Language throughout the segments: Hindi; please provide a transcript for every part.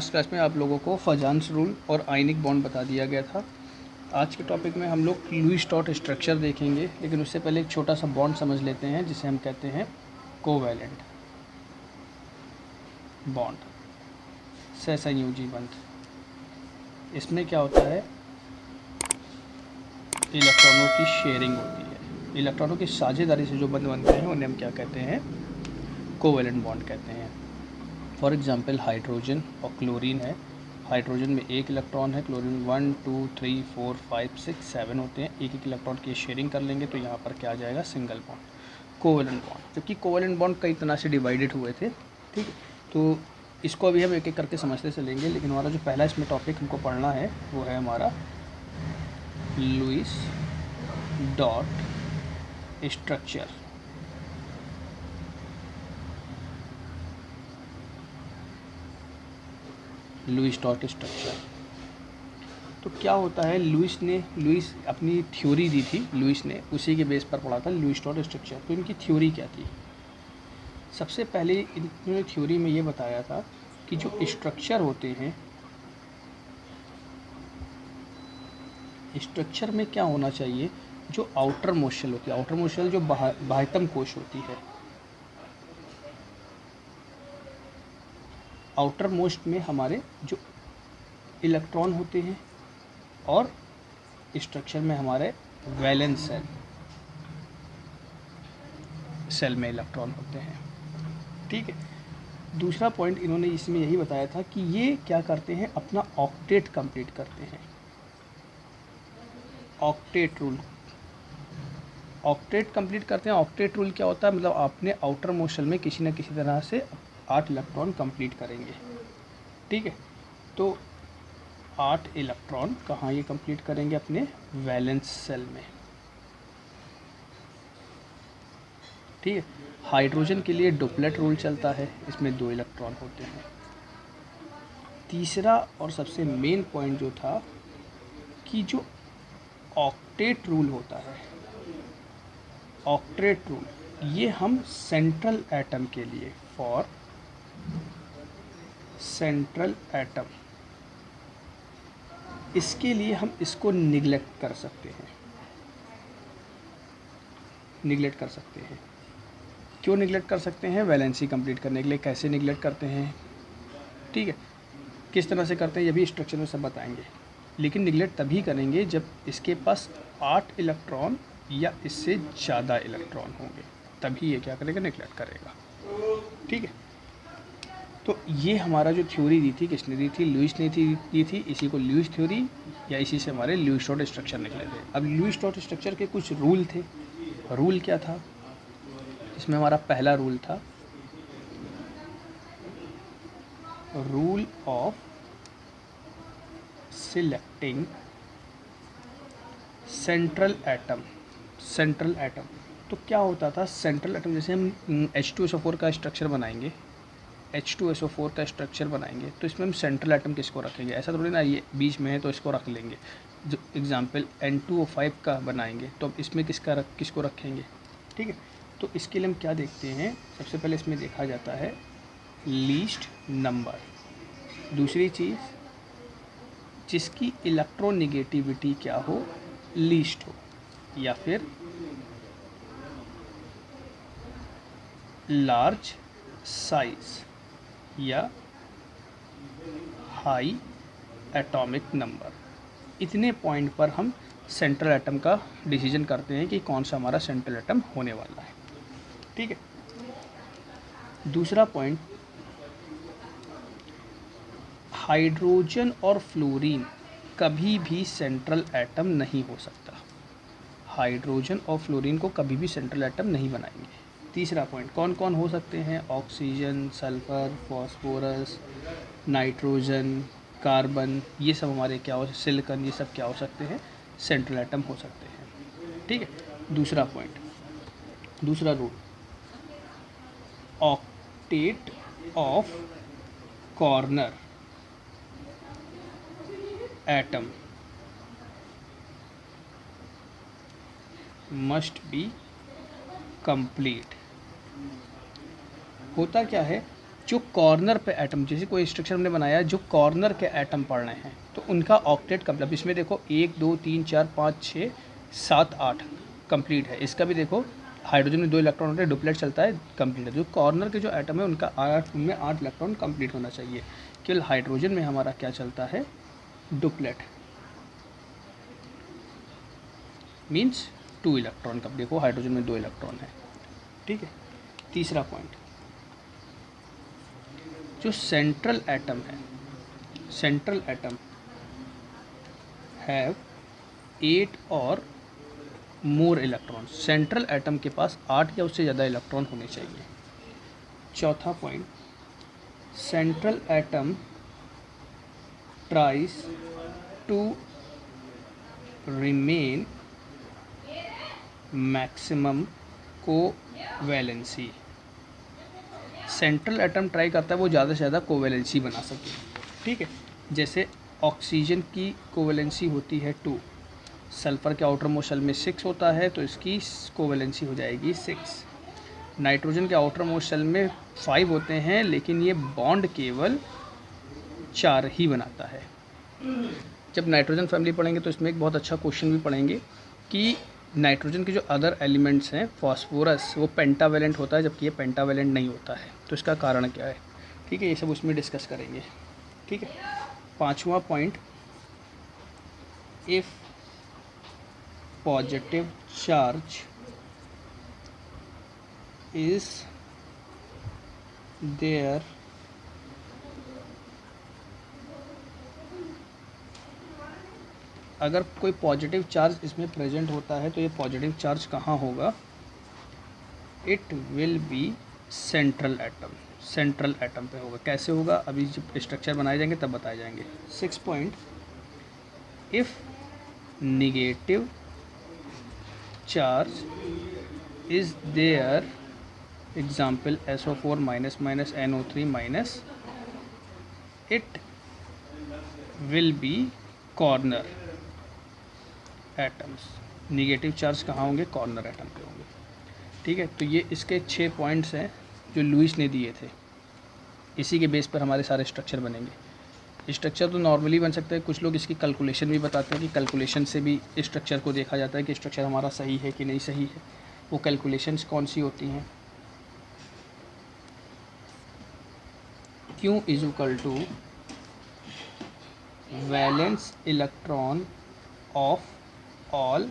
लास्ट क्लास में आप लोगों को फजान्स रूल और आयनिक बॉन्ड बता दिया गया था। आज के टॉपिक में हम लोग लुईस स्टॉट स्ट्रक्चर देखेंगे, लेकिन उससे पहले एक छोटा सा बॉन्ड समझ लेते हैं जिसे हम कहते हैं कोवैलेंट बॉन्ड, सहसंयोजी बंध। इसमें क्या होता है, इलेक्ट्रॉनों की शेयरिंग होती है। इलेक्ट्रॉनों की साझेदारी से जो बंध बनते हैं उन्हें हम क्या कहते हैं, कोवैलेंट बॉन्ड कहते हैं। फॉर एग्जांपल हाइड्रोजन और क्लोरीन है। हाइड्रोजन में एक इलेक्ट्रॉन है, क्लोरीन में 1 2 3 4 5 6 7 होते हैं। एक एक इलेक्ट्रॉन की शेयरिंग कर लेंगे तो यहाँ पर क्या आ जाएगा, सिंगल बॉन्ड, कोवैलेंट बॉन्ड। जबकि कोवैलेंट बॉन्ड कई तरह से डिवाइडेड हुए थे, ठीक है। तो इसको अभी हम एक एक करके समझते चलेंगे, लेकिन हमारा जो पहला इसमें टॉपिक हमको पढ़ना है वो है हमारा Lewis dot structure. Lewis dot structure तो क्या होता है, लुईस अपनी थ्योरी दी थी, लुईस ने उसी के बेस पर पढ़ा था लुईस डॉट स्ट्रक्चर। तो इनकी थ्योरी क्या थी? सबसे पहले इन्होंने थ्योरी में ये बताया था कि जो स्ट्रक्चर होते हैं, स्ट्रक्चर में क्या होना चाहिए, जो आउटर मोस्ट शेल होती है, आउटर मोस्ट शेल जो बाह्यतम कोश होती है, आउटर मोस्ट में हमारे जो इलेक्ट्रॉन होते हैं और स्ट्रक्चर में हमारे वैलेंस सेल में इलेक्ट्रॉन होते हैं, ठीक है। दूसरा पॉइंट इन्होंने इसमें यही बताया था कि ये क्या करते हैं, अपना ऑक्टेट कंप्लीट करते हैं। ऑक्टेट रूल, ऑक्टेट कंप्लीट करते हैं। ऑक्टेट रूल क्या होता है, मतलब आपने आउटर मोस्ट शेल में किसी न किसी तरह से 8 इलेक्ट्रॉन कंप्लीट करेंगे, ठीक है। तो 8 इलेक्ट्रॉन कहाँ ये कंप्लीट करेंगे, अपने वैलेंस सेल में, ठीक है। हाइड्रोजन के लिए डुप्लेट रूल चलता है, इसमें 2 इलेक्ट्रॉन होते हैं। तीसरा और सबसे मेन पॉइंट जो था कि जो ऑक्टेट रूल होता है, ऑक्टेट रूल ये हम सेंट्रल एटम के लिए, फॉर सेंट्रल एटम, इसके लिए हम इसको निगलेक्ट कर सकते हैं, निगलेक्ट कर सकते हैं। क्यों निगलेक्ट कर सकते हैं? वैलेंसी कंप्लीट करने के लिए। कैसे निगलेक्ट करते हैं, ठीक है, किस तरह से करते हैं ये भी स्ट्रक्चर में सब बताएंगे। लेकिन निगलेक्ट तभी करेंगे जब इसके पास 8 इलेक्ट्रॉन या इससे ज़्यादा इलेक्ट्रॉन होंगे, तभी ये क्या करेगा, निगलेक्ट करेगा, ठीक है। तो ये हमारा जो थ्योरी दी थी, किसने दी थी, लुईस ने दी थी। इसी को लुईस थ्योरी या इसी से हमारे लुईस डॉट स्ट्रक्चर निकले थे। अब लुईस डॉट स्ट्रक्चर के कुछ रूल थे। रूल क्या था, इसमें हमारा पहला रूल था rule of selecting central atom. Central atom तो क्या होता था, सेंट्रल एटम जैसे हम H2SO4 का स्ट्रक्चर बनाएंगे, H2SO4 का स्ट्रक्चर बनाएंगे तो इसमें हम सेंट्रल एटम किसको रखेंगे, ऐसा थोड़ी ना ये बीच में है तो इसको रख लेंगे। जो एग्जांपल N2O5 का बनाएंगे तो अब इसमें किसको रखेंगे, ठीक है। तो इसके लिए हम क्या देखते हैं, सबसे पहले इसमें देखा जाता है लीस्ट नंबर। दूसरी चीज़, जिसकी इलेक्ट्रोनेगेटिविटी क्या हो, लीस्ट हो, या फिर लार्ज साइज या हाई एटॉमिक नंबर। इतने पॉइंट पर हम सेंट्रल एटम का डिसीजन करते हैं कि कौन सा हमारा सेंट्रल एटम होने वाला है, ठीक है। दूसरा पॉइंट, हाइड्रोजन और फ्लोरीन कभी भी सेंट्रल एटम नहीं हो सकता। हाइड्रोजन और फ्लोरीन को कभी भी सेंट्रल एटम नहीं बनाएंगे। तीसरा पॉइंट, कौन कौन हो सकते हैं, oxygen, sulphur, phosphorus, nitrogen, carbon, ये सब हमारे क्या हो, सिलिकॉन, ये सब क्या हो सकते हैं, सेंट्रल एटम हो सकते हैं, ठीक है। दूसरा पॉइंट, दूसरा rule, octet of corner atom must be complete. होता क्या है, जो कॉर्नर पे एटम, जैसे कोई स्ट्रक्चर हमने बनाया जो कॉर्नर के एटम पढ़ रहे हैं तो उनका ऑक्टेट कंप्लीट, इसमें देखो 1 2 3 4 5 6 7 8 कंप्लीट है। इसका भी देखो हाइड्रोजन में 2 इलेक्ट्रॉन होते हैं, डुप्लेट चलता है, कंप्लीट है। जो कॉर्नर के जो एटम है उनका 8 उनमें 8 इलेक्ट्रॉन कंप्लीट होना चाहिए। केवल हाइड्रोजन में हमारा क्या चलता है, डुप्लेट, मीन्स 2 इलेक्ट्रॉन का। देखो हाइड्रोजन में 2 इलेक्ट्रॉन है, ठीक है। तीसरा पॉइंट, जो सेंट्रल एटम है, सेंट्रल एटम हैव 8 और मोर इलेक्ट्रॉन। सेंट्रल एटम के पास 8 या उससे ज़्यादा इलेक्ट्रॉन होने चाहिए। चौथा point, central atom tries to remain maximum covalency. Central atom try करता है वो ज़्यादा से ज़्यादा कोवैलेंसी बना सके, ठीक है। जैसे ऑक्सीजन की कोवैलेंसी होती है 2, सल्फ़र के आउटर मोस्ट शेल में 6 होता है तो इसकी कोवैलेंसी हो जाएगी 6। नाइट्रोजन के आउटर मोस्ट शेल में 5 होते हैं लेकिन ये बॉन्ड केवल 4 ही बनाता है। जब नाइट्रोजन फैमिली पढ़ेंगे तो इसमें एक बहुत अच्छा क्वेश्चन भी पढ़ेंगे कि नाइट्रोजन के जो अदर एलिमेंट्स हैं, फॉस्फोरस, वो पेंटावेलेंट होता है जबकि ये पेंटावेलेंट नहीं होता है, तो इसका कारण क्या है, ठीक है। ये सब उसमें डिस्कस करेंगे, ठीक है। पांचवा point, if positive charge is there अगर कोई पॉजिटिव चार्ज इसमें प्रेजेंट होता है तो ये पॉजिटिव चार्ज कहाँ होगा, it will B central atom, central atom पे होगा। कैसे होगा, अभी जब स्ट्रक्चर बनाए जाएंगे तब बताए जाएंगे। 6 point, if negative charge is there, example SO4 minus minus NO3 minus, it will be corner atoms. Negative charge कहाँ होंगे, कॉर्नर एटम पे होंगे, ठीक है। तो ये इसके 6 पॉइंट्स हैं जो लुईस ने दिए थे, इसी के बेस पर हमारे सारे स्ट्रक्चर बनेंगे। स्ट्रक्चर तो नॉर्मली बन सकते हैं, कुछ लोग इसकी कैलकुलेशन भी बताते हैं कि कैलकुलेशन से भी स्ट्रक्चर को देखा जाता है कि स्ट्रक्चर हमारा सही है कि नहीं सही है। वो कैलकुलेशंस कौन सी होती हैं, Q is equal to valence electron of all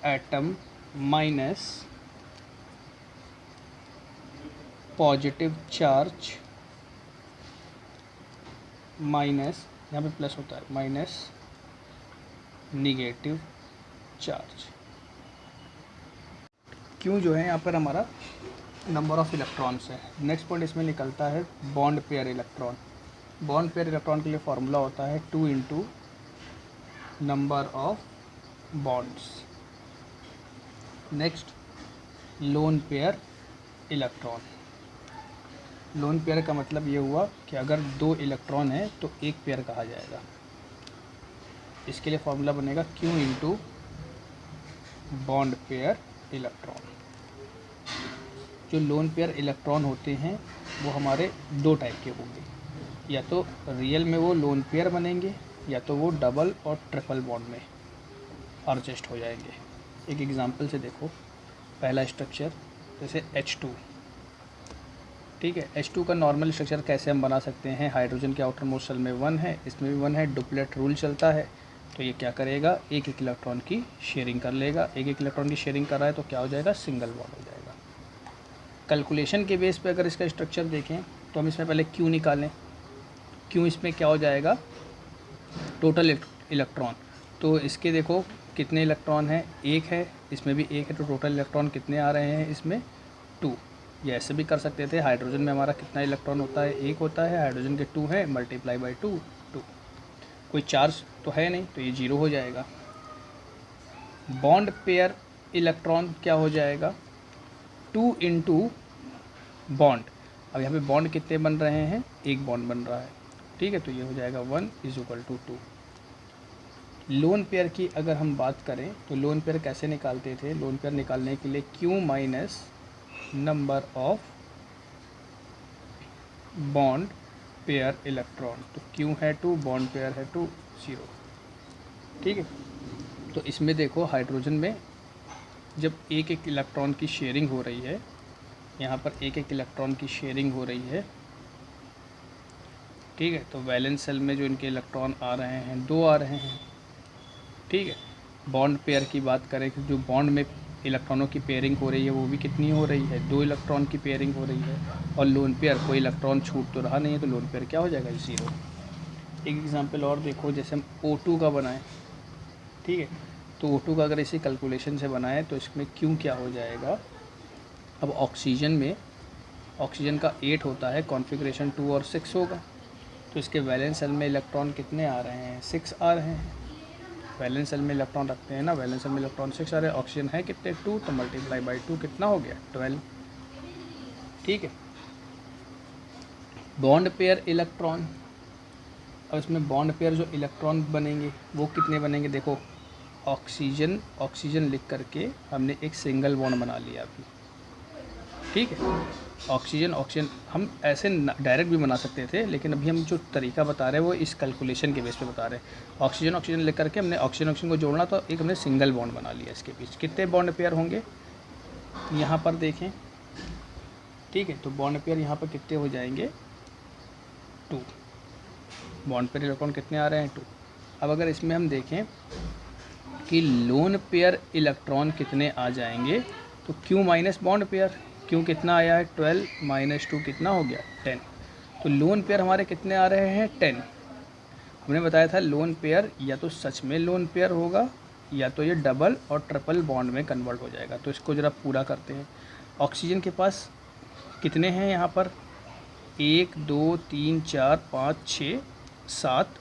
atom minus positive charge minus, यहाँ पे प्लस होता है, माइनस निगेटिव चार्ज। क्यों जो है यहाँ पर हमारा नंबर ऑफ इलेक्ट्रॉन्स है। नेक्स्ट पॉइंट इसमें निकलता है bond pair electron. Bond pair electron के लिए फॉर्मूला होता है 2 into number of bonds. Next, lone pair electron. Lone pair का मतलब ये हुआ कि अगर 2 इलेक्ट्रॉन है तो एक पेयर कहा जाएगा। इसके लिए फॉर्मूला बनेगा Q into bond pair electron. जो लोन पेयर इलेक्ट्रॉन होते हैं वो हमारे 2 टाइप के होंगे, या तो रियल में वो लोन पेयर बनेंगे या तो वो डबल और ट्रिपल बॉन्ड में एडजस्ट हो जाएंगे। एक एग्जांपल से देखो, पहला स्ट्रक्चर जैसे H2, ठीक है। H2 का नॉर्मल स्ट्रक्चर कैसे हम बना सकते हैं, हाइड्रोजन के आउटर मोस्ट शेल में 1 है, इसमें भी 1 है, डुप्लेट रूल चलता है तो ये क्या करेगा, एक एक इलेक्ट्रॉन की शेयरिंग कर लेगा। एक एक इलेक्ट्रॉन की शेयरिंग कर रहा है तो क्या हो जाएगा, सिंगल बॉन्ड हो जाएगा। कैलकुलेशन के बेस पे अगर इसका स्ट्रक्चर देखें तो हम इसमें पहले Q निकालें। Q इसमें क्या हो जाएगा, टोटल इलेक्ट्रॉन। तो इसके देखो कितने इलेक्ट्रॉन हैं, 1 है, इसमें भी 1 है, तो टोटल इलेक्ट्रॉन कितने आ रहे हैं इसमें, 2। ये ऐसे भी कर सकते थे, हाइड्रोजन में हमारा कितना इलेक्ट्रॉन होता है, 1 होता है, हाइड्रोजन के 2 है, मल्टीप्लाई बाई 2, 2। कोई चार्ज तो है नहीं तो ये 0 हो जाएगा। बॉन्ड पेयर इलेक्ट्रॉन क्या हो जाएगा, 2 इंटू बॉन्ड। अब यहाँ पे बॉन्ड कितने बन रहे हैं, एक बॉन्ड बन रहा है, ठीक है। तो ये हो जाएगा 1 is equal to 2। Lone pair की अगर हम बात करें तो लोन पेयर कैसे निकालते थे, लोन पेयर निकालने के लिए Q minus number of bond pair electron, तो Q है 2, बॉन्ड पेयर है 2, 0। ठीक है, तो इसमें देखो हाइड्रोजन में जब एक एक इलेक्ट्रॉन की शेयरिंग हो रही है, यहाँ पर एक एक इलेक्ट्रॉन की शेयरिंग हो रही है, ठीक है, तो वैलेंस सेल में जो इनके इलेक्ट्रॉन आ रहे हैं 2 आ रहे हैं। ठीक है, बॉन्ड पेयर की बात करें कि जो बॉन्ड में इलेक्ट्रॉनों की पेयरिंग हो रही है वो भी कितनी हो रही है, 2 इलेक्ट्रॉन की पेयरिंग हो रही है। और लोन पेयर कोई इलेक्ट्रॉन छूट तो रहा नहीं है, तो लोन पेयर क्या हो जाएगा, 0। एक एग्जांपल और देखो, जैसे हम O2 का बनाएं, ठीक है, तो O2 का अगर इसी कैलकुलेशन से बनाएं तो इसमें Q क्या हो जाएगा। अब ऑक्सीजन में ऑक्सीजन का 8 होता है, कॉन्फ़िगरेशन 2 और 6 होगा, तो इसके वैलेंस सेल में इलेक्ट्रॉन कितने आ रहे हैं, 6 आ रहे हैं। वैलेंस सेल में इलेक्ट्रॉन रखते हैं ना, वैलेंस सेल में इलेक्ट्रॉन 6 आ रहे हैं, ऑक्सीजन है कितने 2, तो मल्टीप्लाई बाई 2 कितना हो गया 12। ठीक है, बॉन्ड पेयर इलेक्ट्रॉन, अब इसमें बॉन्ड पेयर जो इलेक्ट्रॉन बनेंगे वो कितने बनेंगे, देखो ऑक्सीजन ऑक्सीजन लिख करके हमने एक सिंगल बॉन्ड बना लिया अभी। ठीक है, ऑक्सीजन ऑक्सीजन हम ऐसे डायरेक्ट भी बना सकते थे, लेकिन अभी हम जो तरीका बता रहे हैं वो इस कैलकुलेशन के बेस पे बता रहे हैं। ऑक्सीजन ऑक्सीजन लिख करके हमने ऑक्सीजन ऑक्सीजन को जोड़ना, तो एक हमने सिंगल बॉन्ड बना लिया। इसके बीच कितने बॉन्ड पेयर होंगे यहाँ पर देखें। ठीक है, तो बॉन्ड पेयर यहाँ पर कितने हो जाएंगे 2, बॉन्ड पेयर इलेक्ट्रॉन कितने आ रहे हैं 2। अब अगर इसमें हम देखें कि लोन पेयर इलेक्ट्रॉन कितने आ जाएंगे, तो Q minus bond pair, Q कितना आया है 12 माइनस 2 कितना हो गया 10। तो लोन पेयर हमारे कितने आ रहे हैं 10। हमने बताया था लोन पेयर या तो सच में लोन पेयर होगा या तो ये डबल और ट्रिपल बॉन्ड में कन्वर्ट हो जाएगा। तो इसको ज़रा पूरा करते हैं। ऑक्सीजन के पास कितने हैं यहाँ पर, 1 2 3 4 5 6 7,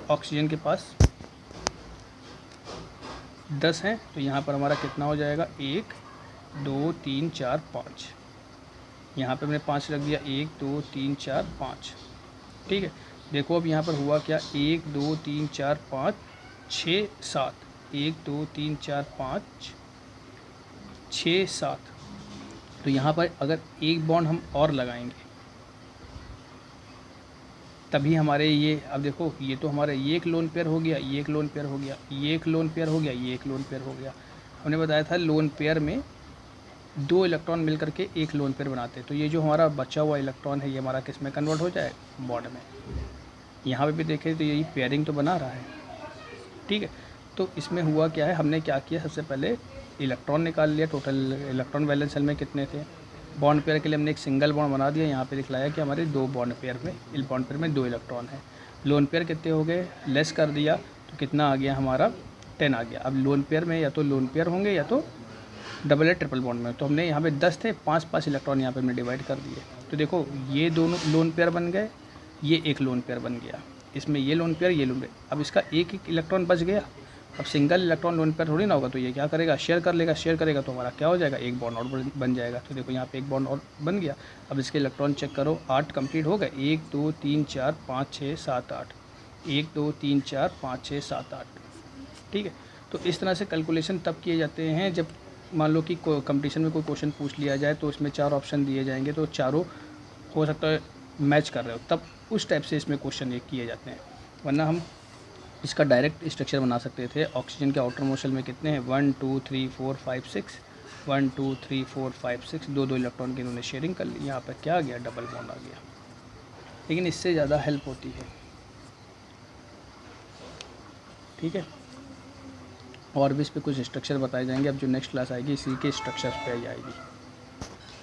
ऑक्सीजन के पास 10 हैं, तो यहाँ पर हमारा कितना हो जाएगा 1 2 3 4 5, यहाँ पे मैंने 5 रख दिया, 1 2 3 4 5। ठीक है, देखो अब यहाँ पर हुआ क्या, 1 2 3 4 5 6 7, 1 2 3 4 5 6 7। तो यहाँ पर अगर एक बॉन्ड हम और लगाएंगे तभी हमारे ये, अब देखो ये तो हमारा ये एक लोन पेयर हो गया, ये एक लोन पेयर हो गया, ये एक लोन पेयर हो गया, ये एक लोन पेयर हो गया। हमने बताया था लोन पेयर में 2 इलेक्ट्रॉन मिल करके एक लोन पेयर बनाते हैं। तो ये जो हमारा बचा हुआ इलेक्ट्रॉन है ये हमारा किस में कन्वर्ट हो जाए, बॉन्ड में। यहाँ पे भी देखें तो यही पेयरिंग तो बना रहा है। ठीक है, तो इसमें हुआ क्या है, हमने क्या किया, सबसे पहले इलेक्ट्रॉन निकाल लिया, टोटल इलेक्ट्रॉन वैलेंस सेल में कितने थे। बॉन्ड पेयर के लिए हमने एक सिंगल बॉन्ड बना दिया, यहाँ पे दिखलाया कि हमारे 2 बॉन्ड पेयर में 2 इलेक्ट्रॉन है। लोन पेयर कितने हो गए, लेस कर दिया तो कितना आ गया हमारा 10 आ गया। अब लोन पेयर में या तो लोन पेयर होंगे या तो डबल या ट्रिपल बॉन्ड में, तो हमने यहाँ पे 10 थे, 5 इलेक्ट्रॉन यहाँ पे हमने डिवाइड कर दिए। तो देखो ये दोनों लोन पेयर बन गए, ये एक लोन पेयर बन गया, इसमें ये लोन पेयर ये लोन पेयर। अब इसका एक एक इलेक्ट्रॉन बच गया। अब सिंगल इलेक्ट्रॉन लोन पेयर थोड़ी ना होगा, तो ये क्या करेगा, शेयर कर लेगा, शेयर करेगा तो हमारा क्या हो जाएगा, एक बॉन्ड और बन जाएगा। तो देखो यहाँ पे एक बॉन्ड और बन गया। अब इसके इलेक्ट्रॉन चेक करो, 8 कंप्लीट हो गए, 1 2 3 4 5 6 7 8, 1 2 3 4 5 6 7 8। ठीक है, तो इस तरह से कैलकुलेशन तब किए जाते हैं जब मान लो कि कंपटीशन में कोई क्वेश्चन पूछ लिया जाए, तो इसमें 4 ऑप्शन दिए जाएंगे, तो चारों हो सकता है मैच कर रहे हो, तब उस टाइप से इसमें क्वेश्चन ये किए जाते हैं। वरना हम इसका डायरेक्ट स्ट्रक्चर बना सकते थे। ऑक्सीजन के आउटर मोस्ट शेल में कितने हैं, 1 2 3 4 5 6, 1 2 3 4 5 6, 2 इलेक्ट्रॉन की इन्होंने शेयरिंग कर ली। यहाँ पर क्या आ गया, डबल बॉन्ड आ गया। लेकिन इससे ज़्यादा हेल्प होती है। ठीक है, और भी इस पर कुछ स्ट्रक्चर बताए जाएंगे। अब जो नेक्स्ट क्लास आएगी इसी के स्ट्रक्चर पे ही आएगी।